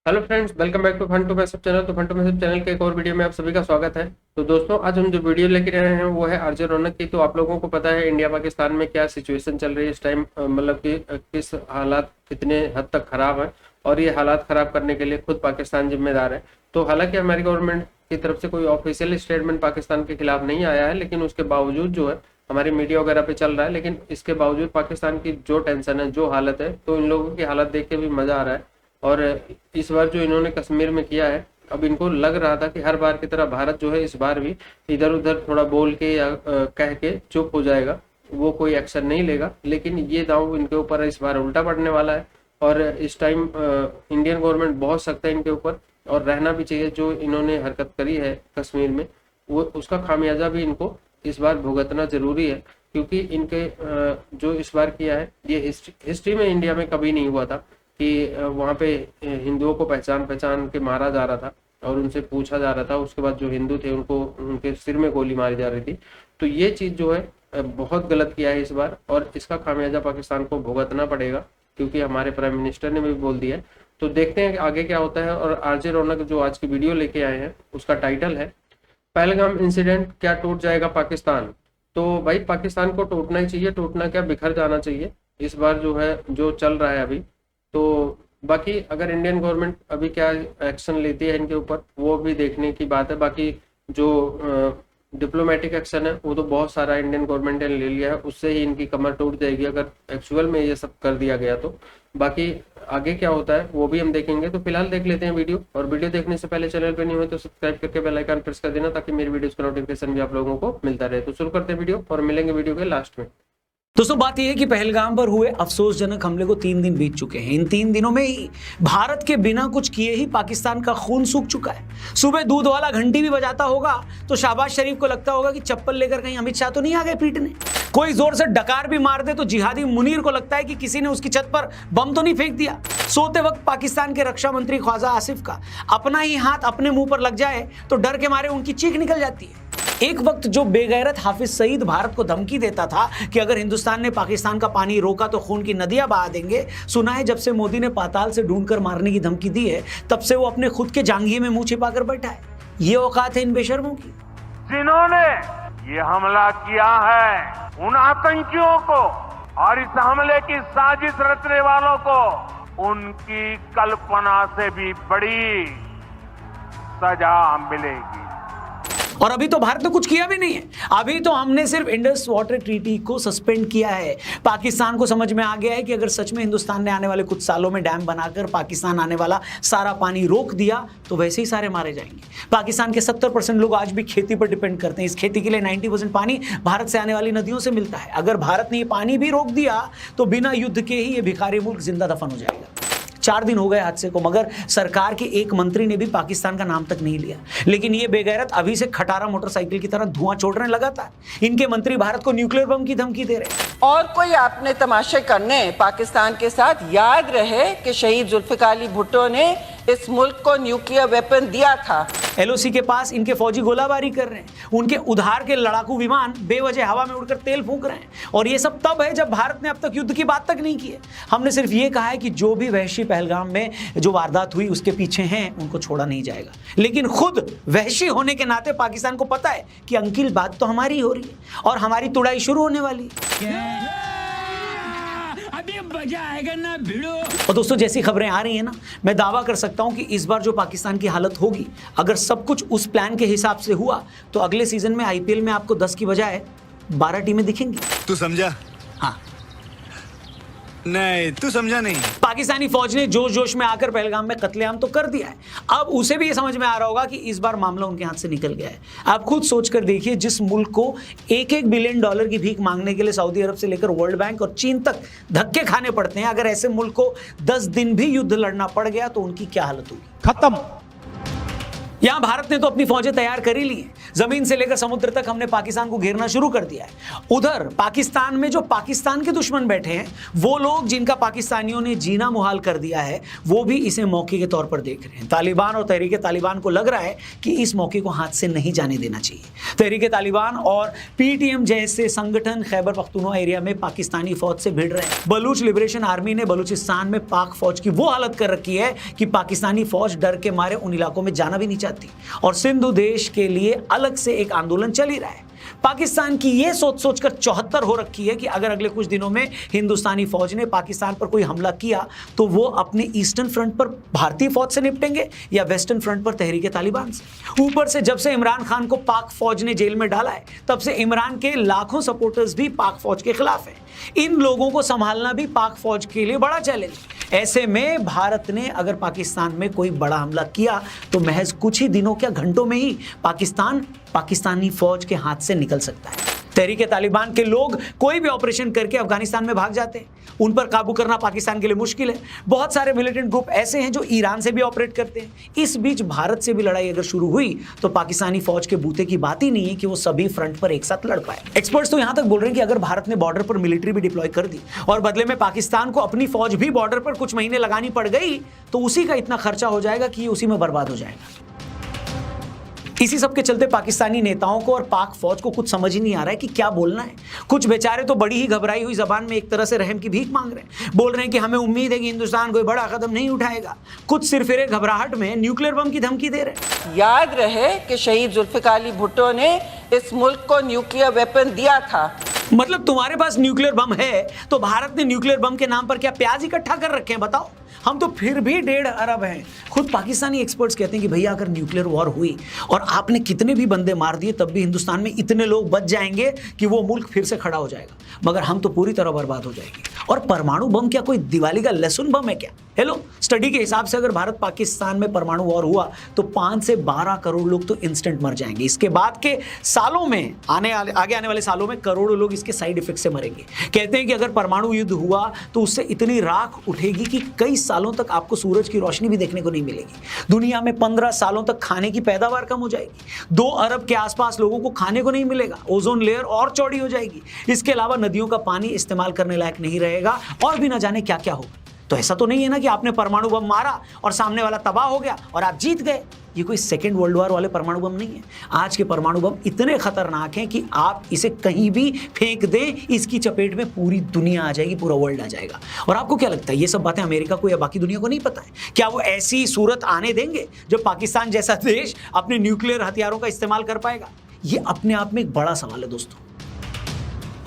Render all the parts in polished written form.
Hello friends, welcome back to fun to mashup channel. तो fun to mashup channel के एक और video में आप सभी का स्वागत है। तो दोस्तों, आज हम जो वीडियो लेके आए हैं वो है आरजे रौनक की। तो आप लोगों को पता है इंडिया पाकिस्तान में क्या सिचुएशन चल रही है इस टाइम, मतलब कि किस हालात कितने हद तक खराब है, और ये हालात खराब करने के लिए खुद पाकिस्तान जिम्मेदार है। तो हालांकि हमारी गवर्नमेंट की तरफ से कोई ऑफिशियल स्टेटमेंट पाकिस्तान के खिलाफ नहीं आया है, लेकिन उसके बावजूद जो है हमारी मीडिया वगैरह पे चल रहा है। लेकिन इसके बावजूद पाकिस्तान की जो टेंशन है, जो हालत है, तो इन लोगों की हालत देख के भी मजा आ रहा है। और इस बार जो इन्होंने कश्मीर में किया है, अब इनको लग रहा था कि हर बार की तरह भारत जो है इस बार भी इधर उधर थोड़ा बोल के या कह के चुप हो जाएगा, वो कोई एक्शन नहीं लेगा। लेकिन ये दांव इनके ऊपर इस बार उल्टा पड़ने वाला है। और इस टाइम इंडियन गवर्नमेंट बहुत सख्त है इनके ऊपर, और रहना भी चाहिए। जो इन्होंने हरकत करी है कश्मीर में, वो उसका खामियाजा भी इनको इस बार भुगतना जरूरी है। क्योंकि इनके जो इस बार किया है, ये हिस्ट्री में इंडिया में कभी नहीं हुआ था कि वहाँ पे हिंदुओं को पहचान पहचान के मारा जा रहा था और उनसे पूछा जा रहा था। उसके बाद जो हिंदू थे उनको उनके सिर में गोली मारी जा रही थी। तो ये चीज़ जो है बहुत गलत किया है इस बार, और इसका खामियाजा पाकिस्तान को भुगतना पड़ेगा, क्योंकि हमारे प्राइम मिनिस्टर ने भी बोल दिया है। तो देखते हैं कि आगे क्या होता है। और आरजे रौनक जो आज की वीडियो लेके आए हैं, उसका टाइटल है पहलगाम इंसिडेंट, क्या टूट जाएगा पाकिस्तान। तो भाई, पाकिस्तान को टूटना ही चाहिए, टूटना क्या, बिखर जाना चाहिए इस बार जो है, जो चल रहा है अभी। तो बाकी अगर इंडियन गवर्नमेंट अभी क्या एक्शन लेती है इनके ऊपर, वो भी देखने की बात है। बाकी जो डिप्लोमेटिक एक्शन है वो तो बहुत सारा इंडियन गवर्नमेंट ने ले लिया है, उससे ही इनकी कमर टूट जाएगी अगर एक्चुअल में ये सब कर दिया गया तो। बाकी आगे क्या होता है वो भी हम देखेंगे। तो फिलहाल देख लेते हैं वीडियो, और वीडियो देखने से पहले चैनल पे नहीं हुए तो सब्सक्राइब करके बेल आइकन प्रेस कर देना, ताकि मेरी वीडियोस का नोटिफिकेशन भी आप लोगों को मिलता रहे। तो शुरू करते हैं वीडियो, और मिलेंगे वीडियो के लास्ट में। दोस्तों, बात यह है कि पहलगाम पर हुए अफसोसजनक हमले को 3 दिन बीत चुके हैं। इन 3 दिनों में ही भारत के बिना कुछ किए ही पाकिस्तान का खून सूख चुका है। सुबह दूध वाला घंटी भी बजाता होगा तो शहबाज शरीफ को लगता होगा कि चप्पल लेकर कहीं अमित शाह तो नहीं आ गए पीटने। कोई जोर से डकार भी मार दे तो जिहादी मुनीर को लगता है कि किसी ने उसकी छत पर बम तो नहीं फेंक दिया। सोते वक्त पाकिस्तान के रक्षा मंत्री ख्वाजा आसिफ का अपना ही हाथ अपने मुंह पर लग जाए तो डर के मारे उनकी चीख निकल जाती है। एक वक्त जो बेगैरत हाफिज सईद भारत को धमकी देता था कि अगर हिंदुस्तान ने पाकिस्तान का पानी रोका तो खून की नदियां बहा देंगे, सुना है जब से मोदी ने पाताल से ढूंढकर मारने की धमकी दी है, तब से वो अपने खुद के जांघिए में मुंह छिपाकर बैठा है। ये औकात है इन बेशर्मों की। जिन्होंने ये हमला किया है, उन आतंकियों को और इस हमले की साजिश रचने वालों को उनकी कल्पना से भी बड़ी सजा मिलेगी। और अभी तो भारत ने कुछ किया भी नहीं है। अभी तो हमने सिर्फ इंडस वाटर ट्रीटी को सस्पेंड किया है। पाकिस्तान को समझ में आ गया है कि अगर सच में हिंदुस्तान ने आने वाले कुछ सालों में डैम बनाकर पाकिस्तान आने वाला सारा पानी रोक दिया तो वैसे ही सारे मारे जाएंगे। पाकिस्तान के 70% लोग आज भी खेती पर डिपेंड करते हैं। इस खेती के लिए 90% पानी भारत से आने वाली नदियों से मिलता है। अगर भारत ने ये पानी भी रोक दिया तो बिना युद्ध के ही ये भिखारी मुल्क जिंदा दफन हो जाएगा। 4 दिन हो गए हादसे को, मगर सरकार के एक मंत्री ने भी पाकिस्तान का नाम तक नहीं लिया। लेकिन ये बेगैरत अभी से खटारा मोटरसाइकिल की तरह धुआं छोड़ने लगा था। इनके मंत्री भारत को न्यूक्लियर बम की धमकी दे रहे हैं। और कोई आपने तमाशे करने पाकिस्तान के साथ। याद रहे कि शहीद जुल्फिकार अली भुट्टो ने इस मुल्क को न्यूक्लियर वेपन दिया था। LOC के पास इनके फौजी गोलाबारी कर रहे हैं। उनके उधार के लड़ाकू विमान बेवजह हवा में उड़कर तेल फूंक रहे हैं। और ये सब तब है जब भारत ने अब तक युद्ध की बात तक नहीं की है। हमने सिर्फ ये कहा है कि जो भी वहशी पहलगाम में जो वारदात हुई उसके पीछे हैं, उनको छोड़ा नहीं जाएगा। लेकिन खुद वहशी होने के नाते पाकिस्तान को पता है कि अंकिल बात तो हमारी हो रही है और हमारी तुड़ाई शुरू होने वाली है। अभी मजा आएगा ना भिड़ो। और दोस्तों, जैसी खबरें आ रही हैं ना, मैं दावा कर सकता हूं कि इस बार जो पाकिस्तान की हालत होगी, अगर सब कुछ उस प्लान के हिसाब से हुआ तो अगले सीजन में IPL में आपको 10 की बजाय 12 टीमें दिखेंगी। तू समझा? हाँ, नहीं, तू समझा नहीं। पाकिस्तानी फौज ने जोश जोश में आकर पहलगाम में कत्लेआम तो कर दिया है। अब उसे भी ये समझ में आ रहा होगा कि इस बार मामला उनके हाथ से निकल गया है। आप खुद सोचकर देखिए, जिस मुल्क को $1-1 बिलियन की भीख मांगने के लिए सऊदी अरब से लेकर वर्ल्ड बैंक और चीन तक धक्के खाने पड़ते हैं, अगर ऐसे मुल्क को 10 दिन भी युद्ध लड़ना पड़ गया तो उनकी क्या हालत होगी। खत्म। यहां भारत ने तो अपनी फौजें तैयार कर ही ली हैं। जमीन से लेकर समुद्र तक हमने पाकिस्तान को घेरना शुरू कर दिया है। उधर पाकिस्तान में जो पाकिस्तान के दुश्मन बैठे हैं, वो लोग जिनका पाकिस्तानियों ने जीना मुहाल कर दिया है, वो भी इसे मौके के तौर पर देख रहे हैं। तालिबान और तहरीके तालिबान को लग रहा है कि इस मौके को हाथ से नहीं जाने देना चाहिए। तहरीके तालिबान और पीटीएम जैसे संगठन खैबर पख्तूनख्वा एरिया में पाकिस्तानी फौज से भिड़ रहे हैं। बलूच लिबरेशन आर्मी ने बलूचिस्तान में पाक फौज की वो हालत कर रखी है कि पाकिस्तानी फौज डर के मारे उन इलाकों में जाना भी नहीं चाहती और सिंधु देश के लिए अलग से एक आंदोलन चल ही रहा है। पाकिस्तान की यह सोच सोचकर 74 हो रखी है कि अगर अगले कुछ दिनों में हिंदुस्तानी फौज ने पाकिस्तान पर कोई हमला किया तो वो अपने ईस्टर्न फ्रंट पर भारतीय फौज से निपटेंगे या वेस्टर्न फ्रंट पर तहरीके तालिबान से। ऊपर से जब से इमरान खान को पाक फौज ने जेल में डाला है, तब से इमरान के लाखों सपोर्टर्स भी पाक फौज के खिलाफ हैं। इन लोगों को संभालना भी पाक फौज के लिए बड़ा चैलेंज है। ऐसे में भारत ने अगर पाकिस्तान में कोई बड़ा हमला किया तो महज कुछ ही दिनों क्या घंटों में ही पाकिस्तानी फौज के हाथ से निकल सकता है। तहरीके तालिबान के लोग कोई भी ऑपरेशन करके अफगानिस्तान में भाग जाते हैं। उन पर काबू करना पाकिस्तान के लिए मुश्किल है। बहुत सारे मिलिटेंट ग्रुप ऐसे हैं जो ईरान से भी ऑपरेट करते हैं। इस बीच भारत से भी लड़ाई अगर शुरू हुई तो पाकिस्तानी फौज के बूते की बात ही नहीं है कि वो सभी फ्रंट पर एक साथ लड़ पाए। एक्सपर्ट्स तो यहां तक बोल रहे हैं कि अगर भारत ने बॉर्डर पर मिलिट्री भी डिप्लॉय कर दी और बदले में पाकिस्तान को अपनी फौज भी बॉर्डर पर कुछ महीने लगानी पड़ गई तो उसी का इतना खर्चा हो जाएगा कि ये उसी में बर्बाद हो जाएगा। इसी सब के चलते पाकिस्तानी नेताओं को और पाक फौज को कुछ समझ ही नहीं आ रहा है कि क्या बोलना है। कुछ बेचारे तो बड़ी ही घबराई हुई जबान में एक तरह से रहम की भीख मांग रहे हैं। बोल रहे हैं कि हमें उम्मीद है कि हिंदुस्तान कोई बड़ा कदम नहीं उठाएगा। कुछ सिरफिरे घबराहट में न्यूक्लियर बम की धमकी दे रहे हैं। याद रहे कि शहीद जुल्फिकार अली भुट्टो ने इस मुल्क को न्यूक्लियर वेपन दिया था। मतलब तुम्हारे पास न्यूक्लियर बम है तो भारत ने न्यूक्लियर बम के नाम पर क्या प्याज इकट्ठा कर रखे हैं? बताओ। हम तो फिर भी 1.5 अरब हैं। खुद पाकिस्तानी एक्सपर्ट्स कहते हैं कि भैया अगर न्यूक्लियर वॉर हुई और आपने कितने भी बंदे मार दिए तब भी हिंदुस्तान में इतने लोग बच जाएंगे कि वो मुल्क फिर से खड़ा हो जाएगा, मगर हम तो पूरी तरह बर्बाद हो जाएंगे। और परमाणु बम क्या कोई दिवाली का लहसुन बम है क्या? हेलो, स्टडी के हिसाब से अगर भारत पाकिस्तान में परमाणु वॉर हुआ तो 5 से 12 करोड़ लोग तो इंस्टेंट मर जाएंगे। इसके बाद के सालों में आगे आने वाले सालों में करोड़ों लोग इसके साइड इफेक्ट से मरेंगे। कहते हैं कि अगर परमाणु युद्ध हुआ तो उससे इतनी राख उठेगी कि कई सालों तक आपको सूरज की रोशनी भी देखने को नहीं मिलेगी। दुनिया में 15 सालों तक खाने की पैदावार कम हो जाएगी। 2 अरब के आसपास लोगों को खाने को नहीं मिलेगा। ओजोन लेयर और चौड़ी हो जाएगी। इसके अलावा नदियों का पानी इस्तेमाल करने लायक नहीं रहेगा और भी ना जाने क्या क्या होगा। तो ऐसा तो नहीं है ना कि आपने परमाणु बम मारा और सामने वाला तबाह हो गया और आप जीत गए। ये कोई सेकेंड वर्ल्ड वॉर वाले परमाणु बम नहीं है। आज के परमाणु बम इतने खतरनाक हैं कि आप इसे कहीं भी फेंक दें, इसकी चपेट में पूरी दुनिया आ जाएगी, पूरा वर्ल्ड आ जाएगा। और आपको क्या लगता है ये सब बातें अमेरिका को या बाकी दुनिया को नहीं पता है? क्या वो ऐसी सूरत आने देंगे जब पाकिस्तान जैसा देश अपने न्यूक्लियर हथियारों का इस्तेमाल कर पाएगा? ये अपने आप में एक बड़ा सवाल है दोस्तों।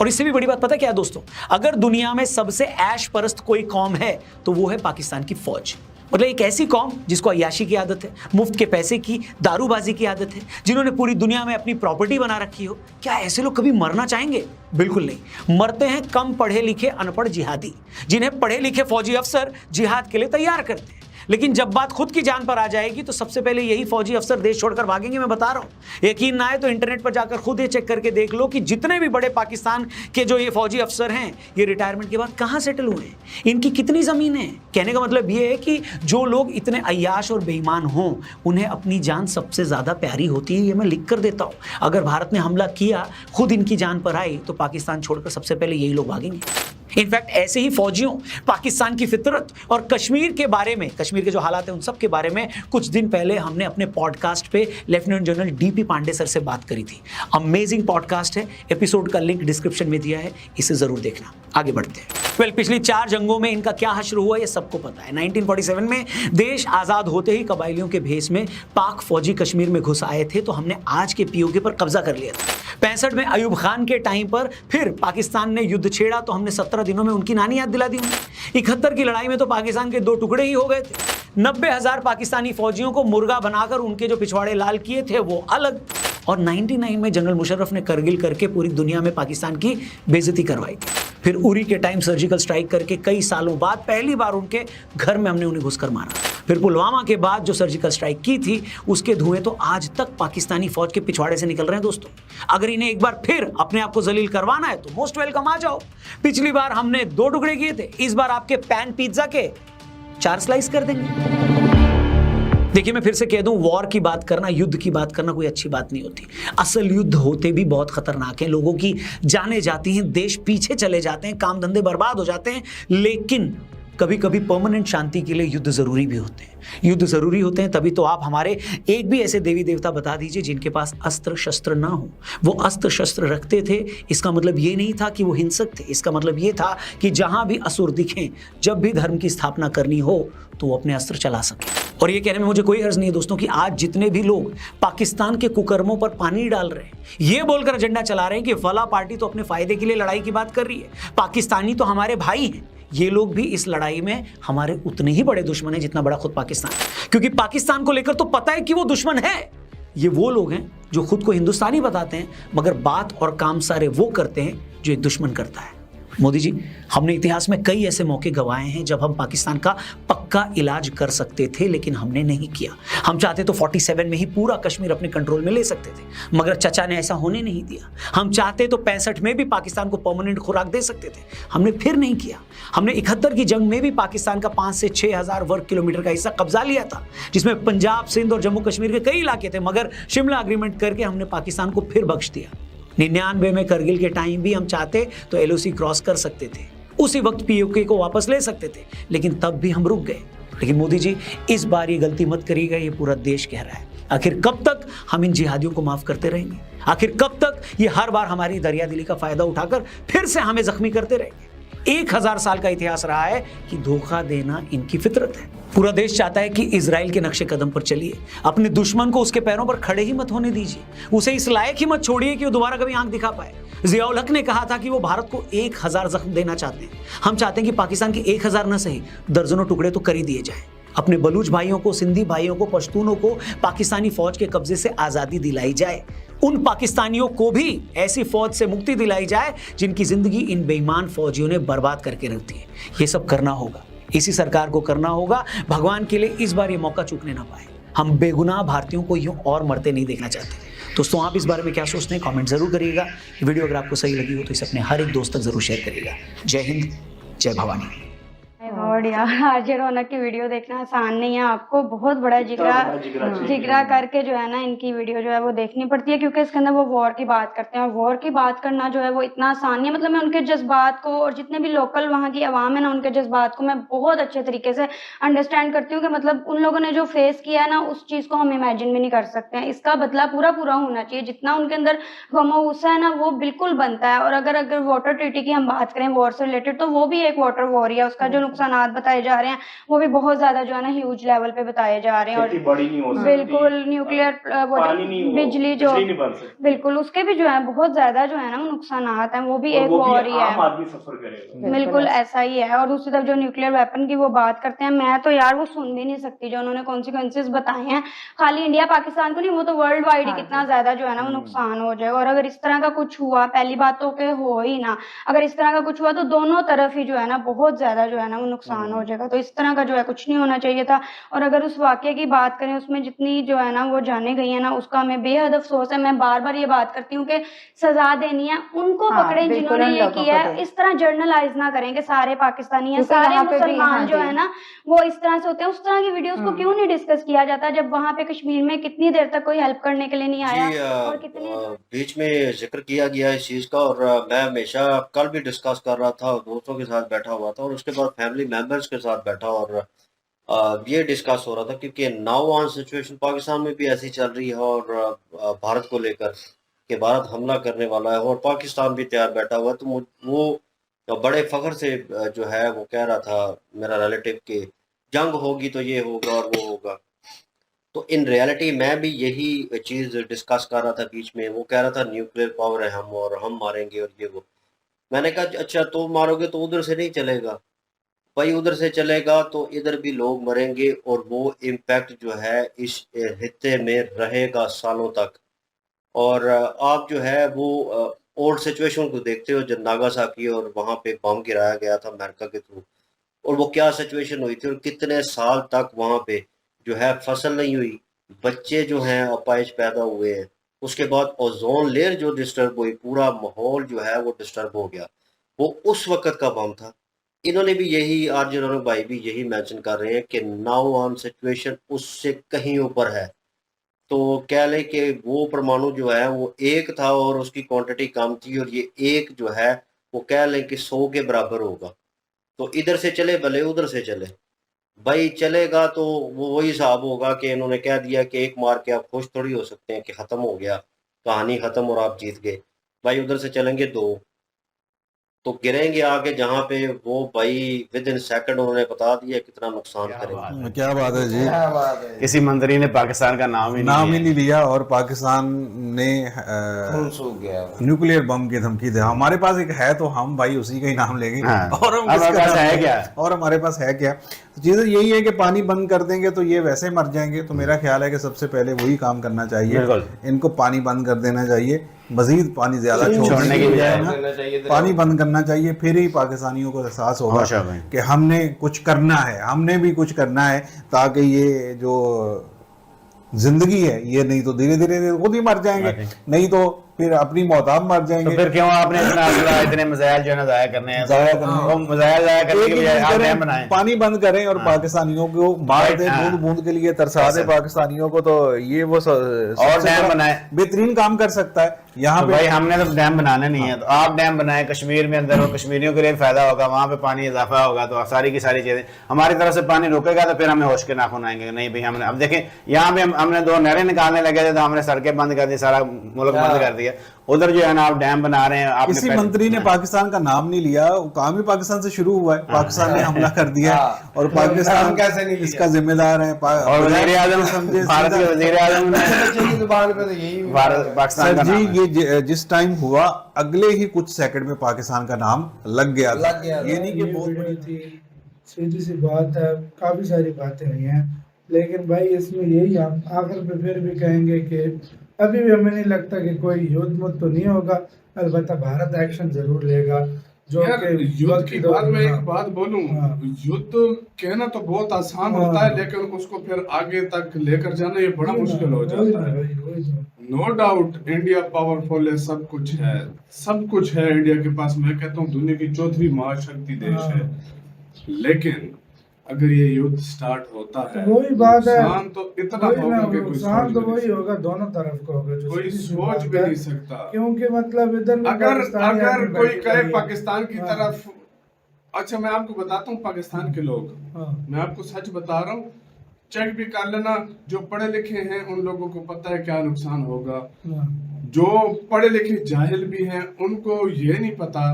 और इससे भी बड़ी बात पता क्या है दोस्तों? अगर दुनिया में सबसे ऐश परस्त कोई कौम है तो वो है पाकिस्तान की फौज। मतलब एक ऐसी कौम जिसको अय्याशी की आदत है, मुफ्त के पैसे की, दारूबाजी की आदत है, जिन्होंने पूरी दुनिया में अपनी प्रॉपर्टी बना रखी हो। क्या ऐसे लोग कभी मरना चाहेंगे? बिल्कुल नहीं। मरते हैं कम पढ़े लिखे अनपढ़ जिहादी, जिन्हें पढ़े लिखे फौजी अफसर जिहाद के लिए तैयार करते हैं। लेकिन जब बात खुद की जान पर आ जाएगी तो सबसे पहले यही फौजी अफसर देश छोड़कर भागेंगे। मैं बता रहा हूं। यकीन ना आए तो इंटरनेट पर जाकर खुद ये चेक करके देख लो कि जितने भी बड़े पाकिस्तान के जो ये फौजी अफसर हैं, ये रिटायरमेंट के बाद कहां सेटल हुए हैं, इनकी कितनी जमीन है। कहने का मतलब ये है कि जो लोग इतने अय्याश और बेईमान हों, उन्हें अपनी जान सबसे ज्यादा प्यारी होती है। ये मैं लिख कर देता हूं। अगर भारत ने हमला किया, खुद इनकी जान पर आई, तो पाकिस्तान छोड़कर सबसे पहले यही लोग भागेंगे। इनफैक्ट ऐसे ही फौजियों, पाकिस्तान की फितरत और कश्मीर के बारे में, कश्मीर के जो हालात हैं उन सब के बारे में कुछ दिन पहले हमने अपने पॉडकास्ट पे lieutenant general DP Pande sir से बात करी थी। अमेजिंग पॉडकास्ट है, एपिसोड का लिंक डिस्क्रिप्शन में दिया है, इसे जरूर देखना। आगे बढ़ते हैं। पिछली 4 जंगों में इनका क्या हश्र हुआ ये सबको पता है। 1947 में देश आजाद होते ही कबायलियों के भेष में पाक फौजी कश्मीर में घुस आए थे तो हमने आज के पीओके पर कब्जा कर लिया था। 65 में अयूब खान के टाइम पर फिर पाकिस्तान ने युद्ध छेड़ा तो हमने 17 दिनों में उनकी नानी याद दिला दी उन्हें। 71 की लड़ाई में तो पाकिस्तान के 2 टुकड़े ही हो गए थे। 90,000 पाकिस्तानी फौजियों को मुर्गा बनाकर उनके जो पिछवाड़े लाल किए थे वो अलग। और 99 में जनरल मुशर्रफ ने करगिल करके पूरी दुनिया में पाकिस्तान की बेइज्जती करवाई। फिर उरी के टाइम सर्जिकल स्ट्राइक करके कई सालों बाद पहली बार उनके घर में हमने उन्हें घुसकर मारा। फिर पुलवामा के बाद जो सर्जिकल स्ट्राइक की थी उसके धुएं तो आज तक पाकिस्तानी फौज के पिछवाड़े से निकल रहे हैं दोस्तों। अगर इन्हें एक बार फिर अपने आप को जलील करवाना है तो मोस्ट वेलकम, आ जाओ। पिछली बार हमने 2 टुकड़े किए थे, इस बार आपके पैन पिज्जा के 4 स्लाइस कर देंगे। देखिए, मैं फिर से कह दूं, वॉर की बात करना, युद्ध की बात करना कोई अच्छी बात नहीं होती। असल युद्ध होते भी बहुत खतरनाक है, लोगों की जानें जाती हैं, देश पीछे चले जाते हैं, काम धंधे बर्बाद हो जाते हैं। लेकिन कभी कभी परमानेंट शांति के लिए युद्ध जरूरी भी होते हैं। युद्ध जरूरी होते हैं तभी तो आप हमारे एक भी ऐसे देवी देवता बता दीजिए जिनके पास अस्त्र शस्त्र ना हो। वो अस्त्र शस्त्र रखते थे, इसका मतलब ये नहीं था कि वो हिंसक थे, इसका मतलब ये था कि जहां भी असुर दिखें, जब भी धर्म की स्थापना करनी हो तो वो अपने अस्त्र चला सके। और ये कहने में मुझे कोई हर्ज नहीं है दोस्तों कि आज जितने भी लोग पाकिस्तान के कुकर्मों पर पानी डाल रहे हैं, ये बोलकर एजेंडा चला रहे हैं कि फला पार्टी तो अपने फायदे के लिए लड़ाई की बात कर रही है, पाकिस्तानी तो हमारे भाई हैं, ये लोग भी इस लड़ाई में हमारे उतने ही बड़े दुश्मन हैं जितना बड़ा खुद पाकिस्तान है। क्योंकि पाकिस्तान को लेकर तो पता है कि वो दुश्मन है। ये वो लोग हैं जो खुद को हिंदुस्तानी बताते हैं, मगर बात और काम सारे वो करते हैं जो एक दुश्मन करता है। मोदी जी, हमने इतिहास में कई ऐसे मौके गंवाए हैं जब हम पाकिस्तान का पक्का इलाज कर सकते थे, लेकिन हमने नहीं किया। हम चाहते तो 47 में ही पूरा कश्मीर अपने कंट्रोल में ले सकते थे, मगर चचा ने ऐसा होने नहीं दिया। हम चाहते तो 65 में भी पाकिस्तान को परमानेंट खुराक दे सकते थे, हमने फिर नहीं किया। हमने 71 की जंग में भी पाकिस्तान का 5 से 6 हज़ार वर्ग किलोमीटर का हिस्सा कब्जा लिया था, जिसमें पंजाब, सिंध और जम्मू कश्मीर के कई इलाके थे, मगर शिमला अग्रीमेंट करके हमने पाकिस्तान को फिर बख्श दिया। 99 में करगिल के टाइम भी हम चाहते तो LOC क्रॉस कर सकते थे, उसी वक्त POK को वापस ले सकते थे, लेकिन तब भी हम रुक गए। लेकिन मोदी जी, इस बार ये गलती मत करिएगा, ये पूरा देश कह रहा है। आखिर कब तक हम इन जिहादियों को माफ करते रहेंगे? आखिर कब तक ये हर बार हमारी दरियादिली का फायदा उठाकर फिर से हमें जख्मी करते रहेंगे? 1000 साल का इतिहास रहा है कि धोखा देना इनकी फितरत है। पूरा देश चाहता है कि इजराइल के नक्शे कदम पर चलिए, अपने दुश्मन को उसके पैरों पर खड़े ही मत होने दीजिए, उसे इस लायक ही मत छोड़िए कि वो दोबारा कभी आंख दिखा पाए। जियाउल हक ने कहा था कि वो भारत को 1000 जख्म देना चाहते हैं। हम चाहते हैं कि पाकिस्तान के 1000 न सही दर्जनों टुकड़े तो कर ही दिए जाए। अपने बलूच भाइयों को, सिंधी भाइयों को, पश्तूनों को पाकिस्तानी फौज के कब्जे से आजादी दिलाई जाए। उन पाकिस्तानियों को भी ऐसी फौज से मुक्ति दिलाई जाए जिनकी जिंदगी इन बेईमान फौजियों ने बर्बाद करके रख दी है। ये सब करना होगा, इसी सरकार को करना होगा। भगवान के लिए इस बार ये मौका चूकने ना पाए। हम बेगुनाह भारतीयों को यूं और मरते नहीं देखना चाहते। दोस्तों, आप इस बारे में क्या सोचते हैं? कमेंट जरूर करिएगा। वीडियो अगर आपको सही लगी हो तो इसे अपने हर एक दोस्त तक जरूर शेयर करिएगा। जय हिंद, जय भवानी। और यार, आरजे रौनक की वीडियो देखना आसान नहीं है, आपको बहुत बड़ा जिगरा करके जो है ना इनकी वीडियो जो है वो देखनी पड़ती है, क्योंकि इसके अंदर वो वॉर की बात करते हैं। और वॉर की बात करना जो है वो इतना आसान नहीं है। मतलब मैं उनके जज्बात को, और जितने भी लोकल वहाँ की आवाम है ना, उनके जज्बात को मैं बहुत अच्छे तरीके से अंडरस्टैंड करती हूँ कि मतलब उन लोगों ने जो फेस किया है ना, उस चीज़ को हम इमेजिन भी नहीं कर सकते हैं। इसका बदला पूरा होना चाहिए। जितना उनके अंदर गम गुस्सा है ना, वो बिल्कुल बनता है। और अगर वाटर ट्रीटी की हम बात करें, वॉर से रिलेटेड, तो वो भी एक वाटर वॉर ही है। उसका जो नुकसान बताए जा रहे हैं वो भी बहुत ज्यादा जो है ना ह्यूज लेवल पे बताए जा रहे हैं। और बिल्कुल न्यूक्लियर बिजली जो बिल्कुल उसके भी जो है बहुत ज्यादा जो है ना नुकसान है, वो भी एक वॉर ही है। बिल्कुल ऐसा ही है। और दूसरी तरफ जो न्यूक्लियर वेपन की वो बात करते हैं, मैं तो यार वो सुन भी नहीं सकती जो उन्होंने कॉन्सिक्वेंसेस बताए हैं। खाली इंडिया पाकिस्तान को नहीं, वो तो वर्ल्ड वाइड ही कितना ज्यादा जो है ना वो नुकसान हो जाएगा। और अगर इस तरह का कुछ हुआ, पहली बात तो हो ही ना, अगर इस तरह का कुछ हुआ तो दोनों तरफ ही जो है ना बहुत ज्यादा जो है ना वो नुकसान हो जाएगा। तो इस तरह का जो है कुछ नहीं होना चाहिए था। और अगर उस वाकये की बात करें, उसमें जितनी जो है ना वो जाने गई है ना, उसका हमें बेहद अफसोस है। मैं बार बार ये बात करती हूँ कि सजा देनी है, उनको पकड़े जिन्होंने ये किया है। इस तरह जर्नलाइज ना करें कि सारे पाकिस्तानी या सारे मुसलमान जो है ना वो इस तरह से होते हैं। उस तरह की वीडियोस को क्यों नहीं डिस्कस किया जाता, जब वहाँ पे कश्मीर में कितनी देर तक कोई हेल्प करने के लिए नहीं आया और कितने बीच में जिक्र किया गया इस चीज का। और मैं हमेशा कल भी डिस्कस कर रहा था, दोस्तों के साथ बैठा हुआ था और उसके बाद फैमिली मेंबर्स के साथ बैठा और ये डिस्कस हो रहा था, क्योंकि नाउ ऑन सिचुएशन पाकिस्तान में भी ऐसी चल रही है और भारत को लेकर कि भारत हमला करने वाला है और पाकिस्तान भी तैयार बैठा हुआ है। तो वो बड़े फख्र से जो है वो कह रहा था मेरा रिलेटिव कि जंग होगी तो ये होगा और वो होगा। तो इन रियलिटी मैं भी यही चीज़ डिस्कस कर रहा था बीच में। वो कह रहा था न्यूक्लियर पावर है हम और हम मारेंगे और ये वो। मैंने कहा अच्छा तो मारोगे तो उधर से नहीं चलेगा भाई, उधर से चलेगा तो इधर भी लोग मरेंगे और वो इम्पैक्ट जो है इस हिस्से में रहेगा सालों तक। और आप जो है वो ओल्ड सिचुएशन को देखते हो जब नागासाकी और वहाँ पे बम गिराया गया था अमेरिका के थ्रू, और वो क्या सिचुएशन हुई थी और कितने साल तक वहाँ पे जो है फसल नहीं हुई, बच्चे जो हैं अपाहिज पैदा हुए हैं। उसके बाद ओजोन लेयर जो डिस्टर्ब हुई, पूरा माहौल जो है वो डिस्टर्ब हो गया। वो उस वक्त का बम था। इन्होंने भी यही, आरजे रौनक भाई भी यही मेंशन कर रहे हैं कि नाउ ऑन सिचुएशन उससे कहीं ऊपर है। तो कह लें कि वो परमाणु जो है वो एक था और उसकी क्वांटिटी कम थी, और ये एक जो है वो कह लें कि 100 के बराबर होगा। तो इधर से चले भले उधर से चले, भाई चलेगा तो वो वही हिसाब होगा कि इन्होंने कह दिया कि एक मार के आप खुश थोड़ी हो सकते हैं कि ख़त्म हो गया, कहानी ख़त्म और आप जीत गए। भाई उधर से चलेंगे 2 तो गिरेंगे आगे, जहाँ पे वो भाई विद इन सेकंड उन्होंने बता दिया कितना नुकसान करेंगे। क्या बात है जी, किसी मंत्री ने पाकिस्तान का नाम ही नहीं लिया और पाकिस्तान ने न्यूक्लियर बम की धमकी दे। हमारे पास एक है तो हम भाई उसी का ही नाम लेंगे। हाँ। और हम हमारे पास है क्या? और हमारे पास है क्या? तो चीज़ यही है कि पानी बंद कर देंगे तो ये वैसे मर जाएंगे। तो मेरा ख्याल है कि सबसे पहले वही काम करना चाहिए, इनको पानी बंद कर देना चाहिए, मजीद पानी ज्यादा छोड़ने की बजाय पानी बंद करना चाहिए। फिर ही पाकिस्तानियों को एहसास होगा कि हमने कुछ करना है, हमने भी कुछ करना है, ताकि ये जो जिंदगी है ये नहीं तो धीरे धीरे खुद ही मर जाएंगे, नहीं तो फिर अपनी मौताब मर जाएंगे। तो फिर क्यों आपने इतने मजाइल जो है ना जाया करने हैं? वो मजाइल जाया करने के लिए आप डैम बनाएं, पानी बंद करें और पाकिस्तानियों को मार दे, बूंद बूंद के लिए तरसा दे पाकिस्तानियों को। तो ये वो और डैम बनाए, बेहतरीन काम कर सकता है यहाँ पे। भाई हमने तो डैम बनाने नहीं है, तो आप डैम बनाए कश्मीर में अंदर, और कश्मीरियों के लिए फायदा होगा, वहाँ पे पानी इजाफा होगा, तो सारी की सारी चीजें हमारी तरफ से पानी रुकेगा तो फिर हमें होश के नाखून आएंगे। नहीं भाई हमने, अब देखें यहाँ पे हमने 2 नहरें निकालने लगे थे तो हमने सड़कें बंद कर दी, सारा मुल्क बंद कर दिया। उधर जो है ना आप डैम बना रहे हैं। किसी मंत्री ने पाकिस्तान का नाम नहीं लिया, काम ही पाकिस्तान से शुरू हुआ है, पाकिस्तान ने हमला कर दिया और पाकिस्तान कैसे नहीं इसका जिम्मेदार है। और वज़ीर-ए-आज़म समझे, भारत के वज़ीर-ए-आज़म ने पाकिस्तान का नाम, ये जिस टाइम हुआ अगले ही कुछ सेकंड में पाकिस्तान का नाम लग गया था। ये नहीं कि बहुत बड़ी थी, सीधी सी बात है, काफी सारी बातें हुई हैं, लेकिन भाई इसमें यही हम आखिर पे फिर भी कहेंगे कि अभी भी हमें नहीं लगता कि कोई युद्ध मुद्ध तो नहीं होगा, अलबत्ता भारत एक्शन जरूर लेगा। जो युद्ध की बात में एक बात बोलूं, युद्ध कहना तो बहुत आसान होता है, लेकिन उसको फिर आगे तक लेकर जाना ये बड़ा मुश्किल हो जाता है। नो डाउट इंडिया पावरफुल है, सब कुछ है, सब कुछ है इंडिया के पास। मैं कहता हूँ दुनिया की 4थी महाशक्ति देश है, लेकिन अगर ये युद्ध स्टार्ट होता है तो वही बात है, नुकसान तो इतना होगा कि नुकसान तो वही होगा, दोनों तरफ का होगा, कोई सोच भी नहीं सकता। क्योंकि मतलब इधर अगर कोई कहे पाकिस्तान की तरफ, अच्छा मैं आपको बताता हूँ पाकिस्तान के लोग, मैं आपको सच बता रहा हूँ, चेक भी कर लेना, जो पढ़े लिखे हैं उन लोगों को पता है क्या नुकसान होगा। जो पढ़े लिखे जाहिल भी हैं उनको ये नहीं पता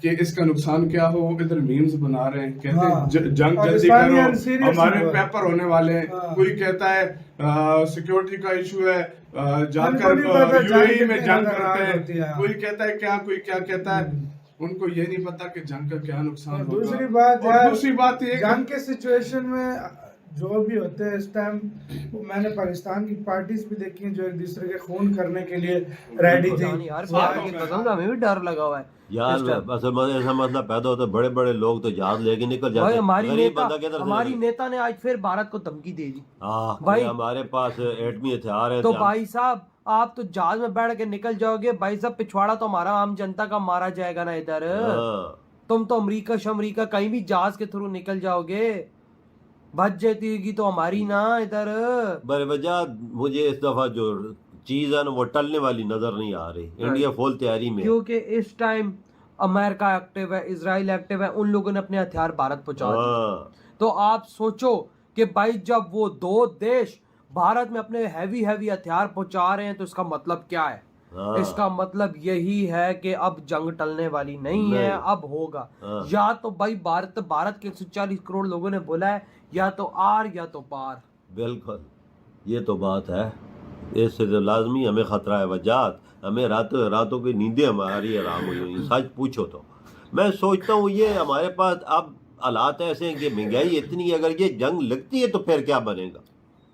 कि इसका नुकसान क्या हो। इधर मीम्स बना रहे हैं, कहते हैं जंग जल्दी करो, हमारे पेपर होने वाले हैं। कोई कहता है सिक्योरिटी का इशू है, जाकर यूएई में जंग करते हैं, कोई कहता है क्या, कोई क्या कहता है, उनको ये नहीं पता कि जंग का क्या नुकसान होगा। दूसरी बात ये जंग के सिचुएशन में जो भी होते हैं इस टाइम, मैंने पाकिस्तान की पार्टीज भी देखी हैं जो एक दूसरे के खून करने के लिए रेडी थी। हमें भी डर लगा हुआ है यार, ऐसा मसला पैदा होता है, बड़े बड़े लोग तो जहाज लेके निकल जाते हैं। हमारी नेता ने आज फिर भारत को धमकी दे दी, भाई हमारे पास एटमी हथियार है, तो भाई साहब आप तो जहाज में बैठ के निकल जाओगे, भाई साहब पिछवाड़ा तो हमारा आम जनता का मारा जाएगा ना इधर। तुम तो अमरीका कहीं भी जहाज के थ्रू निकल जाओगे, बच जाती होगी तो हमारी ना इधर। बरवजह मुझे इस दफा जो चीज है ना वो टलने वाली नजर नहीं आ रही। इंडिया फुल तैयारी में, क्योंकि इस टाइम अमेरिका एक्टिव है, इजराइल एक्टिव है, उन लोगों ने अपने हथियार भारत पहुंचा दिए। तो आप सोचो कि भाई जब वो 2 देश भारत में अपने हैवी हथियार पहुंचा रहे हैं तो इसका मतलब क्या है? इसका मतलब यही है कि अब जंग टलने वाली नहीं है, अब होगा। या तो भाई भारत के 140 करोड़ लोगों ने बोला है या तो आर या तो पार। बिल्कुल, ये तो बात है, इससे तो लाजमी हमें खतरा है वजात, हमें रातों की नींदें हमारी आराम हुई हुई। सच पूछो तो मैं सोचता हूँ ये हमारे पास अब हालात ऐसे हैं कि महंगाई इतनी है, अगर ये जंग लगती है तो फिर क्या बनेगा।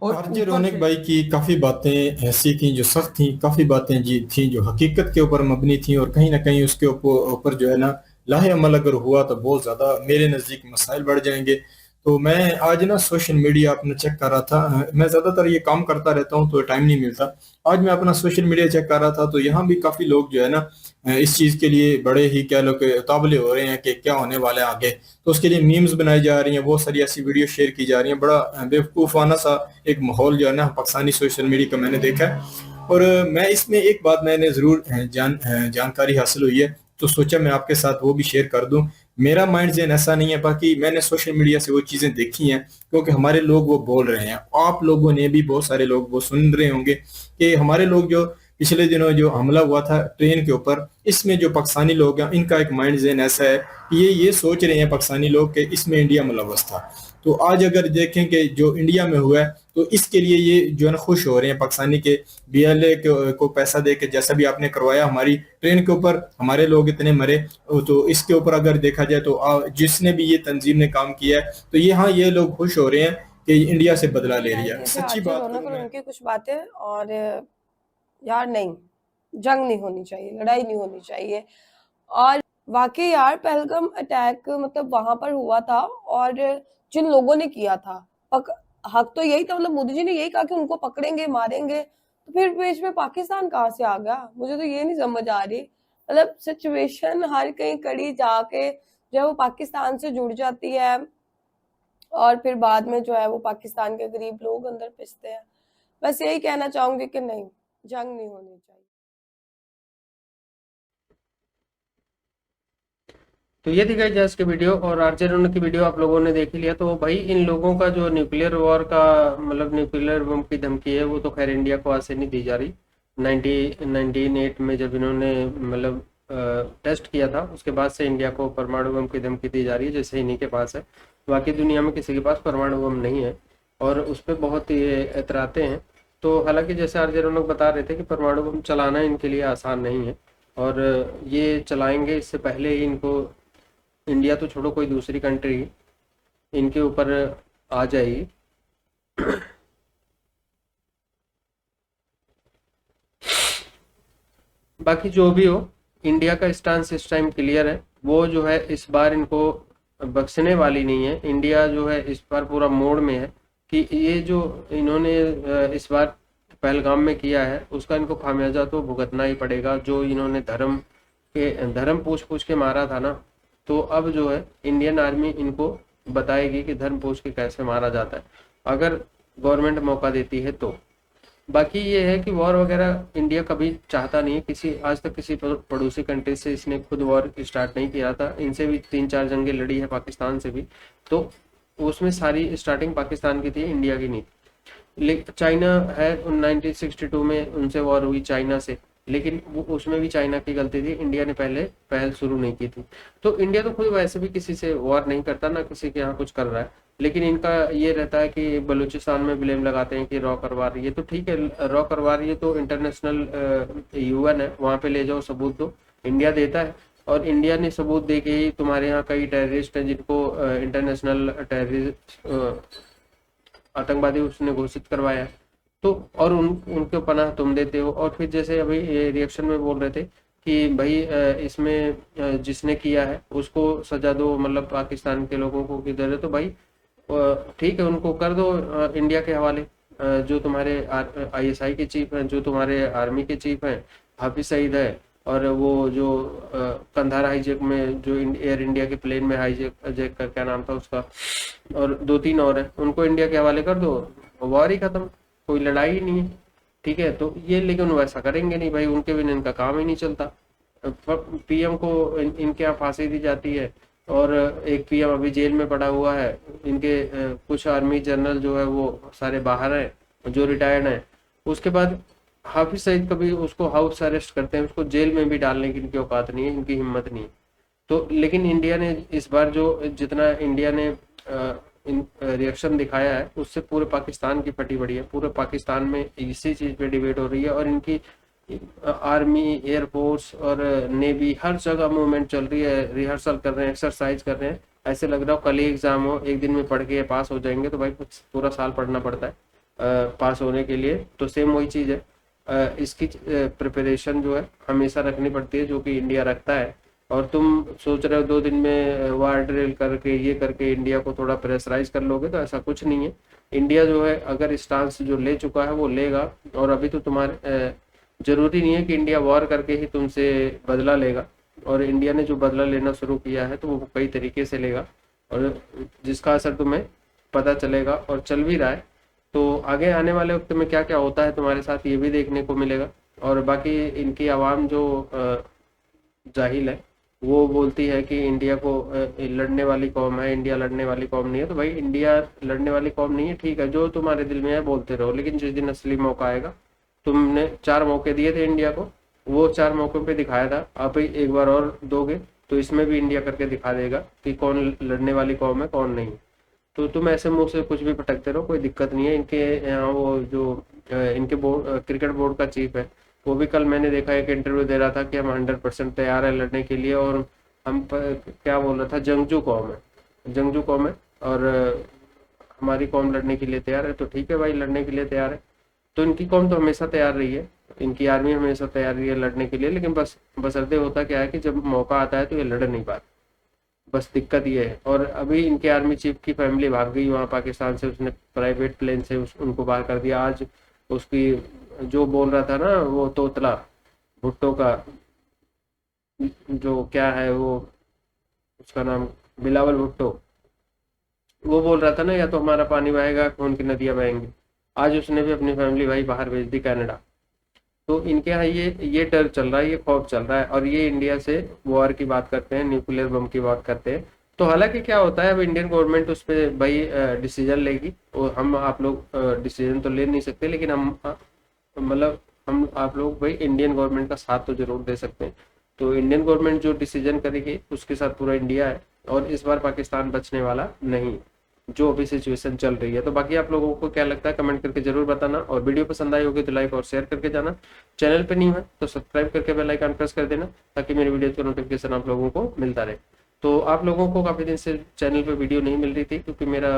आरजे रौनक भाई की काफ़ी बातें ऐसी थी जो सख्त थी, काफ़ी बातें थी जो हकीकत के ऊपर मबनी थी, और कहीं ना कहीं उसके ऊपर जो है ना लाहे अमल अगर हुआ तो बहुत ज़्यादा मेरे नज़दीक मसाइल बढ़ जाएंगे। तो मैं आज ना सोशल मीडिया अपना चेक कर रहा था। मैं ज्यादातर ये काम करता रहता हूँ तो टाइम नहीं मिलता। आज मैं अपना सोशल मीडिया चेक कर रहा था तो यहाँ भी काफी लोग जो है ना इस चीज के लिए बड़े ही कह लो कि उतावले हो रहे हैं कि क्या होने वाला है आगे। तो उसके लिए मीम्स बनाई जा रही हैं, बहुत सारी ऐसी वीडियो शेयर की जा रही हैं। बड़ा बेवकूफाना सा एक माहौल जो है ना पाकिस्तानी सोशल मीडिया का मैंने देखा है। और मैं इसमें एक बात मैंने जरूर जानकारी हासिल हुई है तो सोचा मैं आपके साथ वो भी शेयर कर दूं। मेरा माइंड जेन ऐसा नहीं है, बाकी मैंने सोशल मीडिया से वो चीजें देखी हैं क्योंकि हमारे लोग वो बोल रहे हैं। आप लोगों ने भी, बहुत सारे लोग वो सुन रहे होंगे कि हमारे लोग जो पिछले दिनों जो हमला हुआ था ट्रेन के ऊपर, इसमें जो पाकिस्तानी लोग हैं इनका एक माइंड जेन ऐसा है कि ये सोच रहे हैं पाकिस्तानी लोग कि इसमें इंडिया मुलव्वस था। तो आज अगर देखें कि जो इंडिया में हुआ है तो इसके लिए ये जो है ना खुश हो रहे हैं पाकिस्तानी के BLA को पैसा दे के, जैसा भी आपने करवाया हमारी ट्रेन के ऊपर, हमारे लोग इतने मरे। तो इसके ऊपर अगर देखा जाए तो जिसने भी ये तंजीम ने काम किया है तो यहाँ ये लोग खुश हो रहे हैं कि इंडिया से बदला ले लिया। सच्ची बात उनकी कुछ बातें, और यार नहीं, जंग नहीं होनी चाहिए, लड़ाई नहीं होनी चाहिए। और वाकई यार पहलगाम अटैक मतलब वहां पर हुआ था और जिन लोगों ने किया था हक तो यही था, मतलब मोदी जी ने यही कहा कि उनको पकड़ेंगे मारेंगे, तो फिर बीच में पाकिस्तान कहाँ से आ गया? मुझे तो ये नहीं समझ आ रही। मतलब सिचुएशन हर कहीं कड़ी जाके जो है वो पाकिस्तान से जुड़ जाती है और फिर बाद में जो है वो पाकिस्तान के गरीब लोग अंदर पिसते हैं। बस यही कहना चाहूंगी कि नहीं, जंग नहीं होनी चाहिए। तो ये थी गाइस आज की वीडियो, और आरजे रौनक की वीडियो आप लोगों ने देख ही लिया। तो भाई इन लोगों का जो न्यूक्लियर वॉर का मतलब न्यूक्लियर बम की धमकी है वो तो खैर इंडिया को आज से नहीं दी जा रही। 1998 में जब इन्होंने मतलब टेस्ट किया था उसके बाद से इंडिया को परमाणु बम की धमकी दी जा रही है, जैसे इन्हीं के पास है। बाकी दुनिया में किसी के पास परमाणु बम नहीं है और उस पर बहुत ही एतराते हैं। तो हालांकि जैसे आरजे रौनक बता रहे थे कि परमाणु बम चलाना इनके लिए आसान नहीं है और ये चलाएंगे, इससे पहले ही इनको इंडिया तो छोड़ो कोई दूसरी कंट्री इनके ऊपर आ जाएगी। बाकी जो भी हो, इंडिया का स्टांस इस टाइम क्लियर है। वो जो है इस बार इनको बख्शने वाली नहीं है। इंडिया जो है इस बार पूरा मोड़ में है कि ये जो इन्होंने इस बार पहलगाम में किया है उसका इनको खामियाजा तो भुगतना ही पड़ेगा। जो इन्होंने धर्म पूछ के मारा था ना, तो अब जो है इंडियन आर्मी इनको बताएगी कि धर्म पूछ के कैसे मारा जाता है, अगर गवर्नमेंट मौका देती है तो। बाकी ये है कि वॉर वगैरह इंडिया कभी चाहता नहीं है। आज तक किसी पड़ोसी कंट्री से इसने खुद वॉर स्टार्ट नहीं किया था। इनसे भी 3-4 जंगें लड़ी है, पाकिस्तान से भी, तो उसमें सारी स्टार्टिंग पाकिस्तान की थी, इंडिया की नहीं थी। चाइना है 1962 में उनसे वॉर हुई चाइना से, लेकिन वो उसमें भी चाइना की गलती थी, इंडिया ने पहल शुरू नहीं की थी। तो इंडिया तो खुद वैसे भी किसी से वॉर नहीं करता, ना किसी के यहाँ कुछ कर रहा है, लेकिन इनका ये रहता है कि बलूचिस्तान में ब्लेम लगाते हैं कि रॉ करवा रही है। तो ठीक है, रॉ करवा रही है तो इंटरनेशनल UN है, वहाँ पे ले जाओ, सबूत दो। इंडिया देता है और इंडिया ने सबूत दे के ही तुम्हारे यहाँ कई टेररिस्ट हैं जिनको इंटरनेशनल टेररिस्ट आतंकवादी उसने घोषित करवाया है, तो और उनके पनाह तुम देते हो। और फिर जैसे अभी रिएक्शन में बोल रहे थे कि भाई इसमें जिसने किया है उसको सजा दो, मतलब पाकिस्तान के लोगों को किधर है, तो भाई ठीक है उनको कर दो इंडिया के हवाले। जो तुम्हारे ISI के चीफ हैं, जो तुम्हारे आर्मी के चीफ हैं, हाफिज सईद है, और वो जो कंधार हाईजेक में जो एयर इंडिया के प्लेन में हाईजेक का क्या नाम था उसका, और 2-3 और हैं, उनको इंडिया के हवाले कर दो, वॉर ही खत्म, कोई लड़ाई ही नहीं है। ठीक है, तो ये लेकिन वैसा करेंगे नहीं भाई, उनके बिना इनका काम ही नहीं चलता। PM को इनके यहाँ फांसी दी जाती है और एक PM अभी जेल में पड़ा हुआ है। इनके कुछ आर्मी जनरल जो है वो सारे बाहर हैं जो रिटायर्ड हैं। उसके बाद हाफिज सईद कभी उसको हाउस अरेस्ट करते हैं, उसको जेल में भी डालने की इनकी औकात नहीं है, इनकी हिम्मत नहीं है। तो लेकिन इंडिया ने इस बार जो जितना इंडिया ने रिएक्शन दिखाया है उससे पूरे पाकिस्तान की फटी पड़ी है। पूरे पाकिस्तान में इसी चीज पे डिबेट हो रही है और इनकी आर्मी, एयरफोर्स और नेवी हर जगह मूवमेंट चल रही है, रिहर्सल कर रहे हैं, एक्सरसाइज कर रहे हैं। ऐसे लग रहा हो कल ही एग्जाम हो, एक दिन में पढ़ के पास हो जाएंगे, तो भाई पूरा साल पढ़ना पड़ता है पास होने के लिए। तो सेम वही चीज है, इसकी प्रिपरेशन जो है हमेशा रखनी पड़ती है, जो कि इंडिया रखता है। और तुम सोच रहे हो 2 दिन में वार ड्रिल करके ये करके इंडिया को थोड़ा प्रेशराइज कर लोगे, तो ऐसा कुछ नहीं है। इंडिया जो है अगर स्टांस जो ले चुका है वो लेगा, और अभी तो तुम्हारे जरूरी नहीं है कि इंडिया वॉर करके ही तुमसे बदला लेगा, और इंडिया ने जो बदला लेना शुरू किया है तो वो कई तरीके से लेगा, और जिसका असर तुम्हें पता चलेगा और चल भी रहा है। तो आगे आने वाले वक्त में क्या क्या होता है तुम्हारे साथ ये भी देखने को मिलेगा। और बाकी इनकी आवाम जो जाहिल है वो बोलती है कि इंडिया को लड़ने वाली कौम है, इंडिया लड़ने वाली कौम नहीं है। तो भाई इंडिया लड़ने वाली कौम नहीं है, ठीक है, जो तुम्हारे दिल में है बोलते रहो, लेकिन जिस दिन असली मौका आएगा, तुमने 4 मौके दिए थे इंडिया को, वो 4 मौकों पे दिखाया था, आप एक बार और दोगे तो इसमें भी इंडिया करके दिखा देगा कि कौन लड़ने वाली कौम है कौन नहीं। तो तुम ऐसे मुंह से कुछ भी भटकते रहो, कोई दिक्कत नहीं है। इनके यहाँ वो जो इनके क्रिकेट बोर्ड का चीफ है, वो भी कल मैंने देखा एक इंटरव्यू दे रहा था कि हम 100% तैयार है लड़ने के लिए, और हम क्या बोल रहा था, जंगजू कौम है और हमारी कौम लड़ने के लिए तैयार है। तो ठीक है भाई, लड़ने के लिए तैयार है, तो इनकी कौम तो हमेशा तैयार रही है, इनकी आर्मी हमेशा तैयार रही है लड़ने के लिए, लेकिन बशर्ते होता क्या है कि जब मौका आता है तो ये लड़ नहीं पाते, बस दिक्कत ये है। और अभी इनके आर्मी चीफ की फैमिली भाग गई वहाँ पाकिस्तान से, उसने प्राइवेट प्लेन से उनको बाहर कर दिया। आज उसकी जो बोल रहा था ना वो तोतला भुट्टो का जो क्या है वो उसका नाम बिलावल भुट्टो, वो बोल रहा था ना या तो हमारा पानी बहेगा खून की नदियां बहेंगी। आज उसने भी अपनी फैमिली भाई बाहर भेज दी कनाडा। तो इनके यहाँ ये डर चल रहा है, ये खौफ चल रहा है, और ये इंडिया से वॉर की बात करते हैं, न्यूक्लियर बम की बात करते हैं। तो हालांकि क्या होता है, अब इंडियन गवर्नमेंट उस पर भाई डिसीजन लेगी, और हम आप लोग डिसीजन तो ले नहीं सकते, लेकिन हम आप लोग भाई इंडियन गवर्नमेंट का साथ तो जरूर दे सकते हैं। तो इंडियन गवर्नमेंट जो डिसीजन करेगी उसके साथ पूरा इंडिया है, और इस बार पाकिस्तान बचने वाला नहीं, जो अभी सिचुएशन चल रही है। तो बाकी आप लोगों को क्या लगता है कमेंट करके जरूर बताना, और वीडियो पसंद आई होगी तो लाइक और शेयर करके जाना। चैनल पे नहीं है तो सब्सक्राइब करके बेल आइकन प्रेस कर देना, ताकि मेरी वीडियो का नोटिफिकेशन आप लोगों को मिलता रहे। तो आप लोगों को काफ़ी दिन से चैनल पे वीडियो नहीं मिल रही थी, क्योंकि मेरा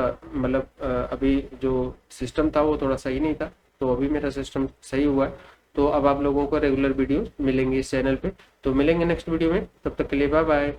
अभी जो सिस्टम था वो थोड़ा सही नहीं था, तो अभी मेरा सिस्टम सही हुआ है। तो अब आप लोगों को रेगुलर वीडियो मिलेंगे इस चैनल पे। तो मिलेंगे नेक्स्ट वीडियो में, तब तक के लिए बाय बाय।